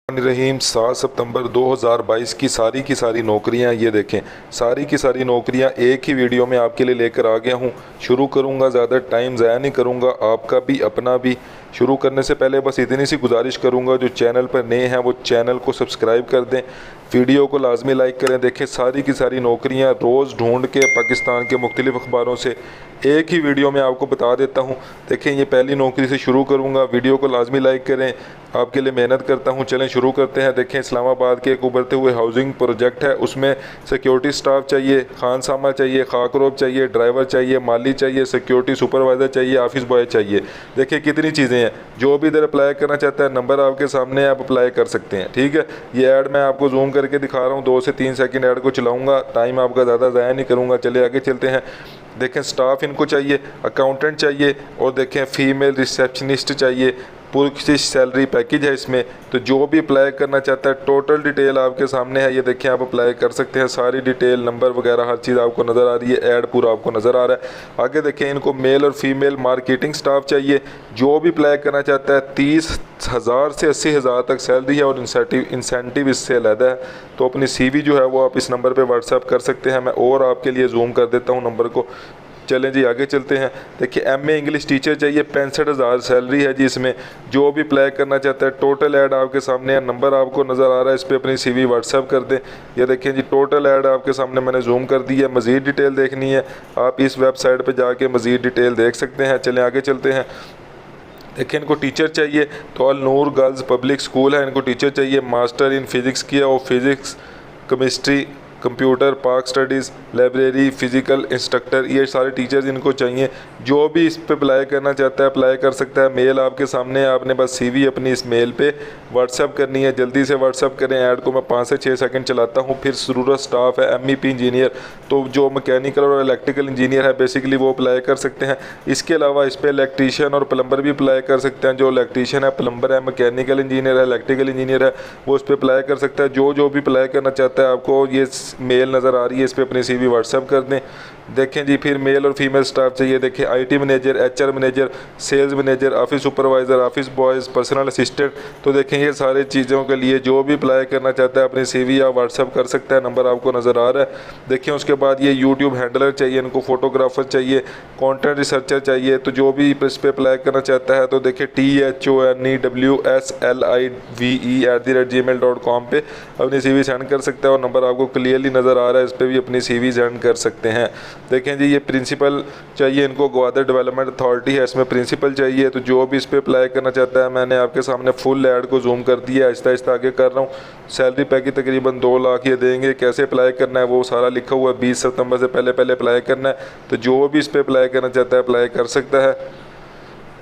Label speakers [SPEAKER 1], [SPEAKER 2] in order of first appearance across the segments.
[SPEAKER 1] रहीम 7 सितंबर 2022 की सारी नौकरियां ये देखें। सारी की सारी नौकरियां एक ही वीडियो में आपके लिए लेकर आ गया हूं। शुरू करूंगा, ज़्यादा टाइम ज़ाया नहीं करूंगा, आपका भी अपना भी। शुरू करने से पहले बस इतनी सी गुजारिश करूंगा, जो चैनल पर नए हैं वो चैनल को सब्सक्राइब कर दें, वीडियो को लाजमी लाइक करें। देखें, सारी की सारी नौकरियां रोज़ ढूंढ के पाकिस्तान के मुख्तलिफ अखबारों से एक ही वीडियो में आपको बता देता हूं। देखें, ये पहली नौकरी से शुरू करूंगा, वीडियो को लाजमी लाइक करें, आपके लिए मेहनत करता हूं। चलें शुरू करते हैं। देखें, इस्लामाबाद के एक उभरते हुए हाउसिंग प्रोजेक्ट है, उसमें सिक्योरिटी स्टाफ चाहिए, खानसामा चाहिए, खाकरोब चाहिए, ड्राइवर चाहिए, माली चाहिए, सिक्योरिटी सुपरवाइज़र चाहिए, ऑफिस बॉय चाहिए। देखिए कितनी चीज़ें हैं। जो भी इधर अप्लाई करना चाहता है, नंबर आपके सामने है, आप अप्लाई कर सकते हैं। ठीक है, ये ऐड मैं आपको जूम करके दिखा रहा हूँ। 2 से 3 सेकंड ऐड को चलाऊँगा, टाइम आपका ज़्यादा ज़ाया नहीं करूँगा। चलिए आगे चलते हैं। देखें, स्टाफ इनको चाहिए, अकाउंटेंट चाहिए, और देखें फीमेल रिसेप्शनिस्ट चाहिए। पूरी सैलरी पैकेज है इसमें। तो जो भी अप्लाई करना चाहता है, टोटल डिटेल आपके सामने है, ये देखें, आप अप्लाई कर सकते हैं। सारी डिटेल, नंबर वगैरह हर चीज़ आपको नज़र आ रही है, ऐड पूरा आपको नज़र आ रहा है। आगे देखें, इनको मेल और फीमेल मार्केटिंग स्टाफ चाहिए। जो भी अप्लाई करना चाहता है, 30,000 से 80,000 तक सैलरी है, और इंसेंटिव इससे अलहदा है। तो अपनी CV जो है वो आप इस नंबर पर व्हाट्सएप कर सकते हैं। मैं और आपके लिए जूम कर देता हूँ नंबर को। चलें जी आगे चलते हैं। देखिए, MA इंग्लिश टीचर चाहिए, 65,000 सैलरी है जी इसमें। जो भी अप्लाई करना चाहता है, टोटल ऐड आपके सामने है, नंबर आपको नज़र आ रहा है, इस पर अपनी CV व्हाट्सएप कर दें। ये देखें जी, टोटल ऐड आपके सामने मैंने जूम कर दी है। मज़ीद डिटेल देखनी है, आप इस वेबसाइट पर जाके मज़ीद डिटेल देख सकते हैं। चलें आगे चलते हैं। देखिए, इनको टीचर चाहिए, तो अल नूर गर्ल्स पब्लिक स्कूल है, इनको टीचर चाहिए। मास्टर इन फ़िज़िक्स किया, और physics, chemistry, computer, park studies, library, physical instructor, ये सारे टीचर्स इनको चाहिए। जो भी इस पे अप्लाई करना चाहता है अप्लाई कर सकता है। मेल आपके सामने है, आपने बस CV अपनी इस मेल पे व्हाट्सएप करनी है। जल्दी से व्हाट्सएप करें। ऐड को मैं 5 से 6 सेकंड चलाता हूँ। फिर ज़रूरत स्टाफ है, MEP इंजीनियर, तो जो मैकेनिकल और इलेक्ट्रिकल इंजीनियर है बेसिकली वो अप्लाई कर सकते हैं। इसके अलावा इस पर इलेक्ट्रीशियन और प्लम्बर भी अप्लाई कर सकते हैं। जो इलेक्ट्रीशियन है, प्लम्बर है, मैकेनिकल इंजीनियर है, इलेक्ट्रिकल इंजीनियर है, वो इस पर अप्लाई कर सकता है। जो भी अप्लाई करना चाहता है, आपको ये मेल नज़र आ रही है, इस पर अपनी CV व्हाट्सएप कर दें। देखें जी, फिर मेल और फीमेल स्टाफ चाहिए। देखिए, IT manager, HR manager, sales manager, office supervisor, office boys, personal assistant. तो देखें, ये सारे चीज़ों के लिए जो भी अप्लाई करना चाहता है अपनी CV या व्हाट्सएप कर सकता है। नंबर आपको नज़र आ रहा है। देखिए, उसके बाद ये YouTube हैंडलर चाहिए, इनको फोटोग्राफर चाहिए, कंटेंट रिसर्चर चाहिए। तो जो भी इस पर अप्लाई करना चाहता है, तो देखिए THONEWSLIVE@gmail.com पे अपनी CV सेंड कर सकता है, और नंबर आपको क्लियरली नज़र आ रहा है, इस पर भी अपनी CV सेंड कर सकते हैं। देखें जी, ये प्रिंसिपल चाहिए, इनको ग्वादर डेवलपमेंट अथॉरिटी है, इसमें प्रिंसिपल चाहिए। तो जो भी इस पर अप्लाई करना चाहता है, मैंने आपके सामने फुल ऐड को जूम कर दिया, आहिस्ता आहिस्ता आगे कर रहा हूँ। सैलरी पैकेज तकरीबन 2 लाख ये देंगे। कैसे अप्लाई करना है वो सारा लिखा हुआ है, 20 सितंबर से पहले अप्लाई करना है। तो जो भी इस पर अप्लाई करना चाहता है अप्लाई कर सकता है।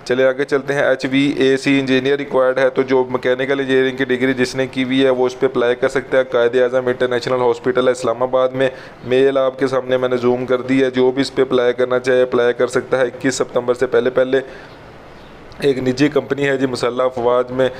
[SPEAKER 1] चले आगे चलते हैं। HVAC इंजीनियर रिक्वायर्ड है, तो जो मैकेनिकल इंजीनियरिंग की डिग्री जिसने की हुई है वो उस पर अप्लाई कर सकता है। कायदे आज़म इंटरनेशनल हॉस्पिटल है इस्लामाबाद में। मेल आपके सामने मैंने जूम कर दी है। जो भी इस पर अप्लाई करना चाहे अप्लाई कर सकता है 21 सितंबर से पहले। एक निजी कंपनी है जी, मुसल्लह अफवाज में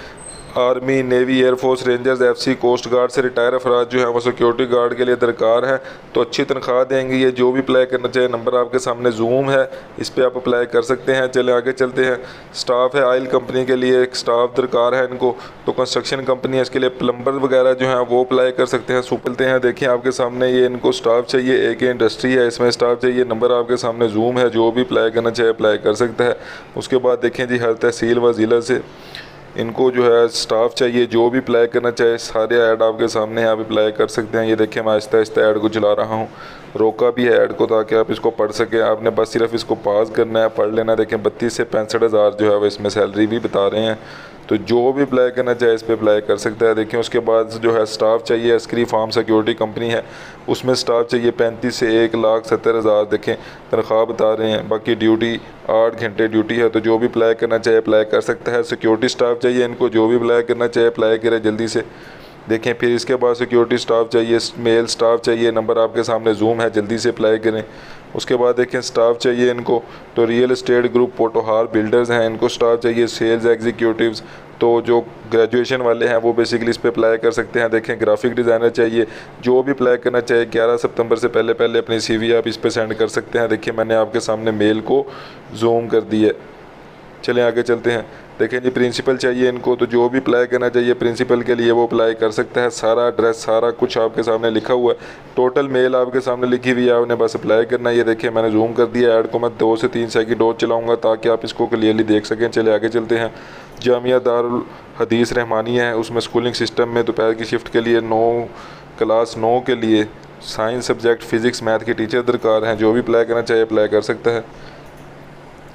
[SPEAKER 1] army, navy, air force, rangers, FC, coast guard से रिटायर अफराद जो हैं वो सिक्योरिटी गार्ड के लिए दरकार हैं। तो अच्छी तनख्वाह देंगे ये। जो भी अप्लाई करना चाहिए, नंबर आपके सामने जूम है, इस पर आप अप्लाई कर सकते हैं। चले आगे चलते हैं। स्टाफ है, ऑयल कंपनी के लिए एक स्टाफ दरकार है इनको। तो कंस्ट्रक्शन कंपनी है, इसके लिए प्लम्बर वगैरह जो हैं वो अप्लाई कर सकते हैं। सुपलते हैं, देखिए आपके सामने ये इनको स्टाफ चाहिए। AK इंडस्ट्री है, इसमें स्टाफ चाहिए। नंबर आपके सामने जूम है, जो भी अप्लाई करना चाहिए अप्लाई कर सकता है। उसके बाद देखें जी, हर तहसील व ज़िला से इनको जो है स्टाफ चाहिए। जो भी अप्लाई करना चाहे, सारे ऐड आपके सामने हैं, आप अप्लाई कर सकते हैं। ये देखिए, मैं आहिस्ता आहिस्ता ऐड को चला रहा हूँ, रोका भी है ऐड को ताकि आप इसको पढ़ सकें। आपने बस सिर्फ इसको पास करना है, पढ़ लेना है। देखें, 32 से 65,000 जो है वो इसमें सैलरी भी बता रहे हैं। तो जो भी अप्लाई करना चाहे इस पर अप्लाई कर सकता है। देखें, उसके बाद जो है स्टाफ चाहिए, अस्करी फार्म सिक्योरिटी कंपनी है, उसमें स्टाफ चाहिए 35 से 1,70,000। देखें, तनख्वाह बता रहे हैं। बाकी ड्यूटी 8 घंटे ड्यूटी है। तो जो भी अप्लाई करना चाहे अप्लाई कर सकता है। सिक्योरिटी स्टाफ चाहिए इनको, जो भी अप्लाई करना चाहे अप्लाई करें जल्दी से। देखें, फिर इसके बाद सिक्योरिटी स्टाफ चाहिए, मेल स्टाफ चाहिए। नंबर आपके सामने जूम है, जल्दी से अप्लाई करें। उसके बाद देखें, स्टाफ चाहिए इनको, तो real estate group Potohar builders हैं, इनको स्टाफ चाहिए। सेल्स एग्जीक्यूटिव्स, तो जो ग्रेजुएशन वाले हैं वो बेसिकली इस पर अप्लाई कर सकते हैं। देखें, ग्राफिक डिज़ाइनर चाहिए। जो भी अप्लाई करना चाहिए 11 सितंबर से पहले अपनी CV आप इस पर सेंड कर सकते हैं। देखिए, मैंने आपके सामने मेल को जूम कर दी है। चलें आगे चलते हैं। देखें जी, प्रिंसिपल चाहिए इनको, तो जो भी अप्लाई करना चाहिए प्रिंसिपल के लिए वो अप्लाई कर सकता है। सारा एड्रेस सारा कुछ आपके सामने लिखा हुआ है, टोटल मेल आपके सामने लिखी हुई है, आपने बस अप्लाई करना है। ये देखिए मैंने जूम कर दिया, ऐड को मैं 2 से 3 सेकंड और चलाऊँगा ताकि आप इसको क्लियरली देख सकें। चले आगे चलते हैं। जामिया दारुल हदीस रहमानिया है, उसमें स्कूलिंग सिस्टम में दोपहर की शिफ्ट के लिए क्लास 9 के लिए साइंस सब्जेक्ट फ़िज़िक्स मैथ के टीचर दरकार हैं। जो भी अप्लाई करना चाहिए अप्लाई कर सकता है।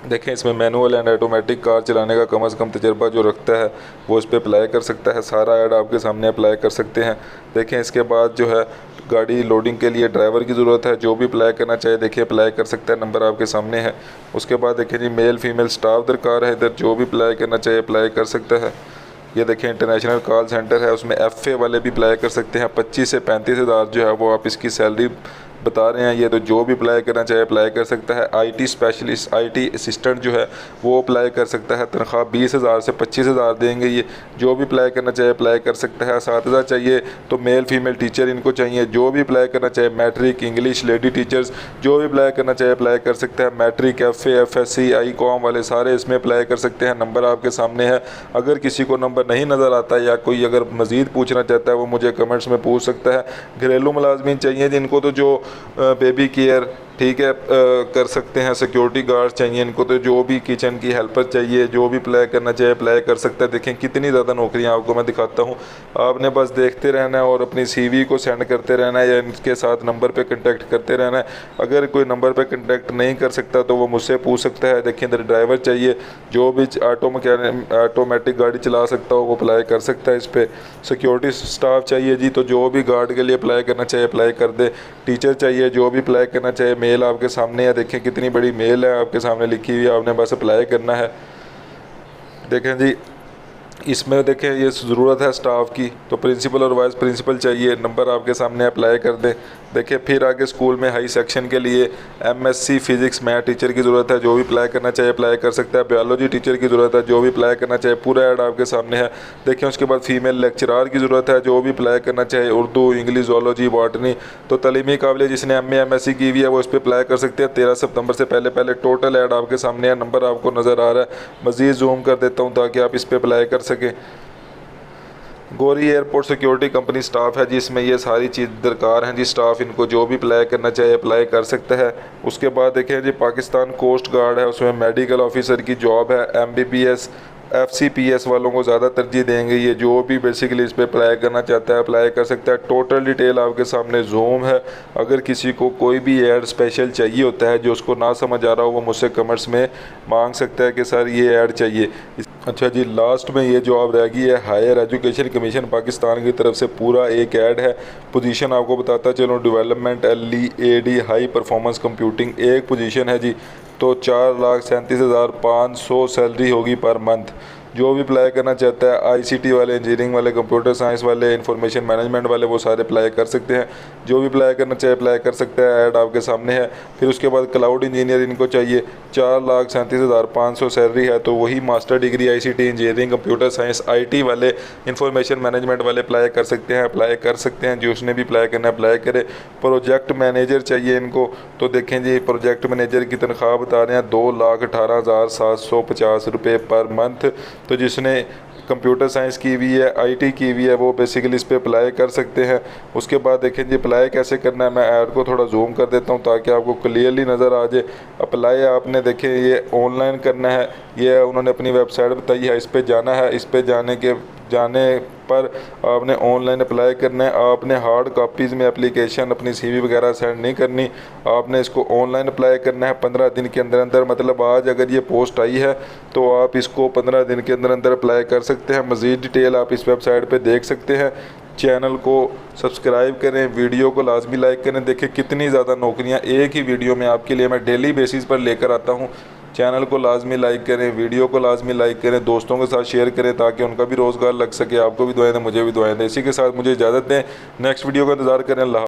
[SPEAKER 1] देखें इसमें मैनुअल एंड ऑटोमेटिक कार चलाने का कम से कम तजर्बा जो रखता है वो इस पर अप्लाई कर सकता है। सारा ऐड आपके सामने अप्लाई कर सकते हैं। देखें इसके बाद जो है गाड़ी लोडिंग के लिए ड्राइवर की ज़रूरत है। जो भी अप्लाई करना चाहिए देखिए अप्लाई कर सकता है, नंबर आपके सामने है। उसके बाद देखें जी मेल फीमेल स्टाफ दरकार है, इधर जो भी अप्लाई करना चाहिए अप्लाई कर सकता है। ये देखें इंटरनेशनल कॉल सेंटर है, उसमें FA वाले भी अप्लाई कर सकते हैं। 25 से 35 हज़ार जो है वो आप इसकी सैलरी बता रहे हैं। ये तो जो भी अप्लाई करना चाहे अप्लाई कर सकता है। IT स्पेशलिस्ट IT असिस्टेंट जो है वो अप्लाई कर सकता है। तनख्वाह 20,000 से 25,000 देंगे। ये जो भी अप्लाई करना चाहे अप्लाई कर सकता है। असातिज़ा चाहिए तो मेल फीमेल टीचर इनको चाहिए। जो भी अप्लाई करना चाहे मैट्रिक इंग्लिश लेडी टीचर्स जो भी अप्लाई करना चाहे अप्लाई कर सकता है। मैट्रिक FA FSC ICOM वाले सारे इसमें अप्लाई कर सकते हैं। नंबर आपके सामने है। अगर किसी को नंबर नहीं नज़र आता या कोई अगर मज़ीद पूछना चाहता है वो मुझे कमेंट्स में पूछ सकता है। घरेलू मुलाजमीन चाहिए जिनको, तो जो बेबी केयर ठीक है कर सकते हैं। सिक्योरिटी गार्ड चाहिए इनको, तो जो भी किचन की हेल्पर चाहिए जो भी अप्लाई करना चाहिए अप्लाई कर सकता है। देखें कितनी ज़्यादा नौकरियां आपको मैं दिखाता हूं, आपने बस देखते रहना है और अपनी CV को सेंड करते रहना है या इनके साथ नंबर पे कांटेक्ट करते रहना है। अगर कोई नंबर पे कांटेक्ट नहीं कर सकता तो वो मुझसे पूछ सकता है। देखिए इधर ड्राइवर चाहिए, जो भी ऑटोमेटिक गाड़ी चला सकता हो वो अप्लाई कर सकता है इस पर। सिक्योरिटी स्टाफ चाहिए जी, तो जो भी गार्ड के लिए अप्लाई करना चाहिए अप्लाई कर दे। टीचर चाहिए, जो भी अप्लाई करना चाहिए। मेल आपके सामने है, देखें कितनी बड़ी मेल है आपके सामने लिखी हुई है, आपने बस अप्लाई करना है। देखें जी इसमें देखें ये ज़रूरत है स्टाफ की, तो प्रिंसिपल और वाइस प्रिंसिपल चाहिए। नंबर आपके सामने अप्लाई कर दें। देखिए फिर आगे स्कूल में हाई सेक्शन के लिए MSc फ़िज़िक्स मैथ टीचर की ज़रूरत है। जो भी अप्लाई करना चाहिए अप्लाई कर सकता है। बायोलॉजी टीचर की ज़रूरत है, जो भी अप्लाई करना चाहिए। पूरा ऐड आपके सामने है। देखिए उसके बाद फीमेल लेक्चरार की ज़रूरत है, जो भी अप्लाई करना चाहिए। उर्दू इंग्लिश ज़ूलॉजी बॉटनी, तो तलीमी काबिल जिसने MA MSc की हुई है वो इस पर अप्लाई कर सकते हैं। 13 सितंबर से पहले टोटल ऐड आपके सामने है। नंबर आपको नज़र आ रहा है, मज़ीद जूम कर देता हूँ ताकि आप इस पर अप्लाई कर सकें। Gauri airport security company staff है जिसमें ये सारी चीज़ दरकार हैं जी। स्टाफ इनको जो भी अप्लाई करना चाहिए अप्लाई कर सकता है। उसके बाद देखें जी पाकिस्तान कोस्ट गार्ड है, उसमें मेडिकल ऑफिसर की जॉब है। MBBS FCPS वालों को ज़्यादा तरजीह देंगे। ये जो भी बेसिकली इस पर अप्लाई करना चाहता है अप्लाई कर सकता है। टोटल डिटेल आपके सामने जूम है। अगर किसी को कोई भी ऐड स्पेशल चाहिए होता है जो उसको ना समझ आ रहा हो वो मुझसे कमेंट्स में मांग सकता है कि सर ये ऐड चाहिए। अच्छा जी लास्ट में ये जॉब रह गई है हायर एजुकेशन कमीशन पाकिस्तान की तरफ से पूरा एक ऐड है। पोजीशन आपको बताता चलो, development LEAD high performance computing एक पोजीशन है जी। तो 4,37,500 सैलरी होगी पर मंथ। जो भी अप्लाई करना चाहता है ICT वाले इंजीनियरिंग वाले कंप्यूटर साइंस वाले इंफॉर्मेशन मैनेजमेंट वाले वो सारे अप्लाई कर सकते हैं। जो भी अप्लाई करना चाहे अप्लाई कर सकता है। ऐड आपके सामने है। फिर उसके बाद क्लाउड इंजीनियर इनको चाहिए, 4,37,500 सैलरी है। तो वही master degree ICT engineering computer science IT वाले इंफॉर्मेशन मैनेजमेंट वाले अप्लाई कर सकते हैं। अप्लाई कर सकते हैं जो उसने भी अप्लाई करना अप्लाई करे। प्रोजेक्ट मैनेजर चाहिए इनको, तो देखें जी प्रोजेक्ट मैनेजर की तनख्वाह बता रहे हैं 2,18,750 रुपये पर मंथ। तो जिसने कंप्यूटर साइंस की हुई है IT की हुई है वो बेसिकली इस पर अप्लाई कर सकते हैं। उसके बाद देखें जी अप्लाई कैसे करना है, मैं ऐड को थोड़ा जूम कर देता हूँ ताकि आपको क्लियरली नज़र आ जाए। अप्लाई आपने देखें ये ऑनलाइन करना है, ये उन्होंने अपनी वेबसाइट बताई है, इस पर जाना है। इस पर जाने पर आपने ऑनलाइन अप्लाई करना है। आपने हार्ड कापीज़ में एप्लीकेशन अपनी CV वगैरह सेंड नहीं करनी, आपने इसको ऑनलाइन अप्लाई करना है 15 दिन के अंदर अंदर। मतलब आज अगर ये पोस्ट आई है तो आप इसको 15 दिन के अंदर अंदर अप्लाई कर सकते हैं। मज़ीद डिटेल आप इस वेबसाइट पे देख सकते हैं। चैनल को सब्सक्राइब करें, वीडियो को लाजमी लाइक करें। देखें कितनी ज़्यादा नौकरियां एक ही वीडियो में आपके लिए मैं डेली बेसिस पर लेकर आता हूं। चैनल को लाजमी लाइक करें, वीडियो को लाजमी लाइक करें, दोस्तों के साथ शेयर करें ताकि उनका भी रोज़गार लग सके। आपको भी दुआएं दें, मुझे भी दुआएं दें। इसी के साथ मुझे इजाज़त दें, नेक्स्ट वीडियो का इंतज़ार करें। अल्लाह।